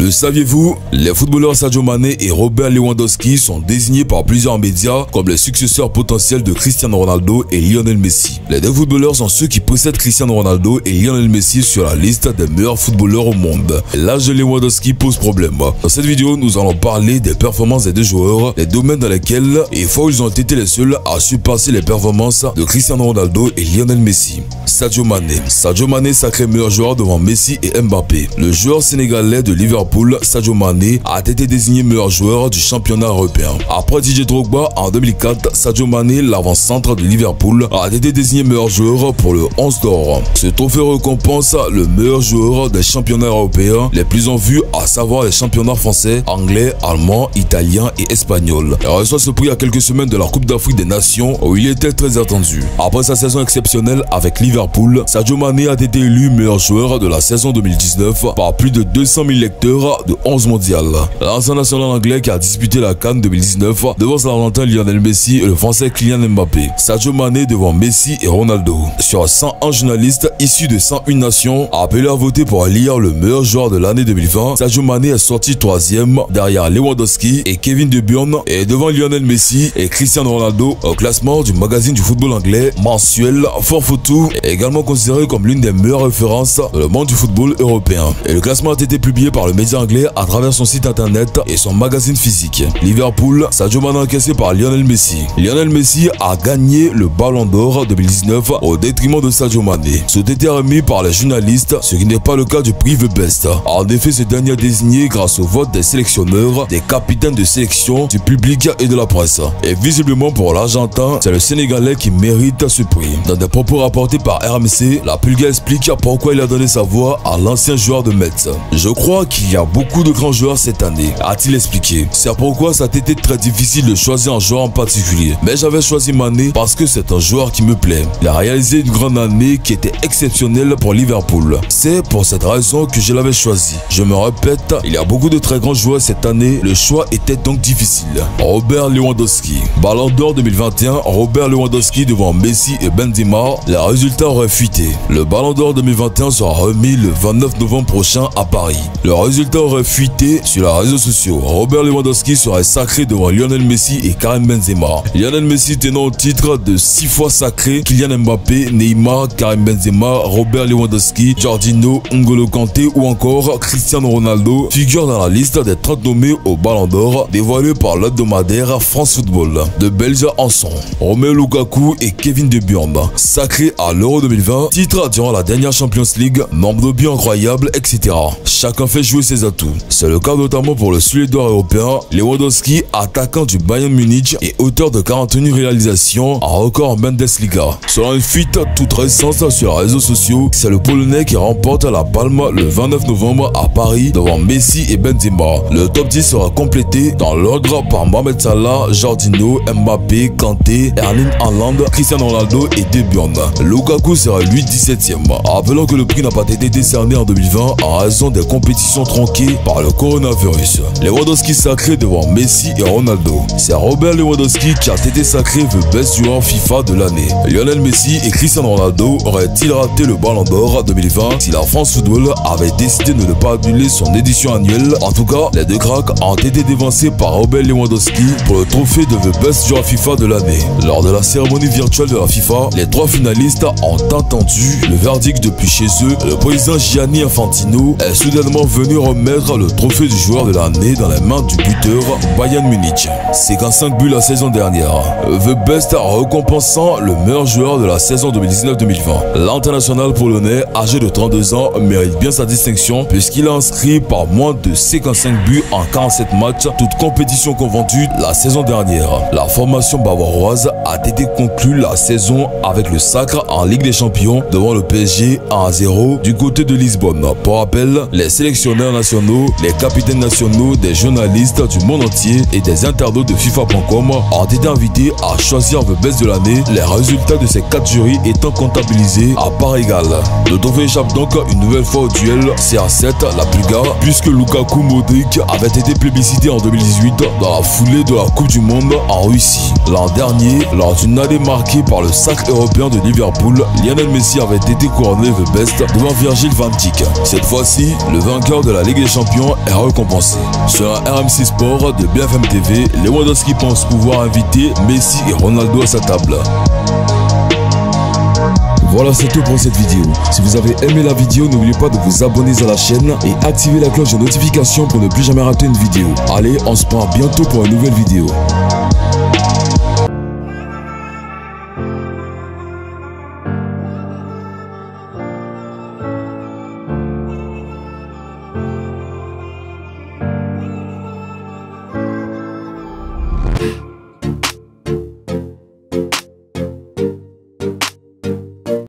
Le saviez-vous? Les footballeurs Sadio Mané et Robert Lewandowski sont désignés par plusieurs médias comme les successeurs potentiels de Cristiano Ronaldo et Lionel Messi. Les deux footballeurs sont ceux qui possèdent Cristiano Ronaldo et Lionel Messi sur la liste des meilleurs footballeurs au monde. L'âge de Lewandowski pose problème. Dans cette vidéo, nous allons parler des performances des deux joueurs, les domaines dans lesquels et fois où ils ont été les seuls à surpasser les performances de Cristiano Ronaldo et Lionel Messi. Sadio Mané, sacré meilleur joueur devant Messi et Mbappé. Le joueur sénégalais de Liverpool, Sadio Mané, a été désigné meilleur joueur du championnat européen. Après Didier Drogba en 2004, Sadio Mané, l'avant-centre de Liverpool, a été désigné meilleur joueur pour le 11 d'or. Ce trophée récompense le meilleur joueur des championnats européens les plus en vue, à savoir les championnats français, anglais, allemand, italien et espagnol. Il reçoit ce prix à quelques semaines de la Coupe d'Afrique des Nations où il était très attendu. Après sa saison exceptionnelle avec Liverpool, Sadio Mané a été élu meilleur joueur de la saison 2019 par plus de 200 000 lecteurs de 11 mondial. L'ancien national anglais qui a disputé la CAN 2019 devant l'Argentin Lionel Messi et le français Kylian Mbappé. Sadio Mané devant Messi et Ronaldo. Sur 101 journalistes issus de 101 nations appelés à voter pour élire le meilleur joueur de l'année 2020, Sadio Mané est sorti 3e derrière Lewandowski et Kevin De Bruyne et devant Lionel Messi et Cristiano Ronaldo au classement du magazine du football anglais mensuel FootFootTwo, également considéré comme l'une des meilleures références dans le monde du football européen. Et le classement a été publié par le média anglais à travers son site internet et son magazine physique. Liverpool, Sadio Mané encaissé par Lionel Messi. Lionel Messi a gagné le Ballon d'Or 2019 au détriment de Sadio Mané. Ce été remis par les journalistes, ce qui n'est pas le cas du prix The Best. En effet, ce dernier est désigné grâce au vote des sélectionneurs, des capitaines de sélection, du public et de la presse. Et visiblement pour l'Argentin, c'est le Sénégalais qui mérite ce prix. Dans des propos rapportés par RMC, la Pulga explique pourquoi il a donné sa voix à l'ancien joueur de Metz. Je crois qu'il y a beaucoup de grands joueurs cette année, a-t-il expliqué. C'est pourquoi ça a été très difficile de choisir un joueur en particulier. Mais j'avais choisi Mané parce que c'est un joueur qui me plaît. Il a réalisé une grande année qui était exceptionnelle pour Liverpool. C'est pour cette raison que je l'avais choisi. Je me répète, il y a beaucoup de très grands joueurs cette année, le choix était donc difficile. Robert Lewandowski. Ballon d'Or 2021, Robert Lewandowski devant Messi et Benzema, les résultats auraient fuité. Le Ballon d'Or 2021 sera remis le 29 novembre prochain à Paris. Le résultat aurait fuité sur les réseaux sociaux. Robert Lewandowski serait sacré devant Lionel Messi et Karim Benzema. Lionel Messi tenant au titre de 6 fois sacré, Kylian Mbappé, Neymar, Karim Benzema, Robert Lewandowski, Jorginho, N'Golo Kanté ou encore Cristiano Ronaldo figurent dans la liste des 30 nommés au Ballon d'Or dévoilée par l'hebdomadaire France Football. De Belges en sont Romelu Lukaku et Kevin De Bruyne. Sacré à l'Euro 2020, titre durant la dernière Champions League, nombre de buts incroyables, etc. Chacun fait jouer ses atouts. C'est le cas notamment pour le Suédois européen Lewandowski, attaquant du Bayern Munich et auteur de 41 réalisations, un record en Bundesliga. Selon une fuite toute récente sur les réseaux sociaux, c'est le Polonais qui remporte la palme le 29 novembre à Paris devant Messi et Benzema. Le top 10 sera complété dans l'ordre par Mohamed Salah, Jorginho, Mbappé, Kanté, Erling Haaland, Cristiano Ronaldo et De Bruyne. Lukaku sera lui 17e. Rappelons que le prix n'a pas été décerné en 2020 en raison des compétitions tronquées par le coronavirus. Lewandowski sacré devant Messi et Ronaldo. C'est Robert Lewandowski qui a été sacré le best joueur FIFA de l'année. Lionel Messi et Cristiano Ronaldo auraient-ils raté le Ballon d'Or 2020 si la France Football avait décidé de ne pas annuler son édition annuelle? En tout cas, les deux cracks ont été dévancés par Robert Lewandowski pour le trophée de The Best joueur FIFA de l'année. Lors de la cérémonie virtuelle de la FIFA, les 3 finalistes ont entendu le verdict depuis chez eux. Le président Gianni Infantino est soudainement venu remettre le trophée du joueur de l'année dans les mains du buteur Bayern Munich. 55 buts la saison dernière. The Best récompensant le meilleur joueur de la saison 2019-2020. L'international polonais, âgé de 32 ans, mérite bien sa distinction puisqu'il a inscrit par moins de 55 buts en 47 matchs, toute compétition confondue la saison dernière. La formation bavaroise a été conclue la saison avec le sacre en Ligue des Champions devant le PSG 1-0 du côté de Lisbonne. Pour rappel, les sélectionneurs nationaux, les capitaines nationaux, des journalistes du monde entier et des internautes de FIFA.com ont été invités à choisir le best de l'année, les résultats de ces 4 jurys étant comptabilisés à part égale. Le trophée échappe donc une nouvelle fois au duel CR7, la Pulga, puisque Lukaku Modric avait été plébiscité en 2018 dans la foulée de la Coupe du Monde en Russie. L'an dernier, lors d'une année marquée par le sacre européen de Liverpool, Lionel Messi avait été couronné the best devant Virgil van Dijk. Cette fois-ci, le vainqueur de la Ligue des Champions est récompensé. Sur un RMC Sport de BFM TV, Lewandowski pense pouvoir inviter Messi et Ronaldo à sa table. Voilà, c'est tout pour cette vidéo. Si vous avez aimé la vidéo, n'oubliez pas de vous abonner à la chaîne et activer la cloche de notification pour ne plus jamais rater une vidéo. Allez, on se prend bientôt pour une nouvelle vidéo.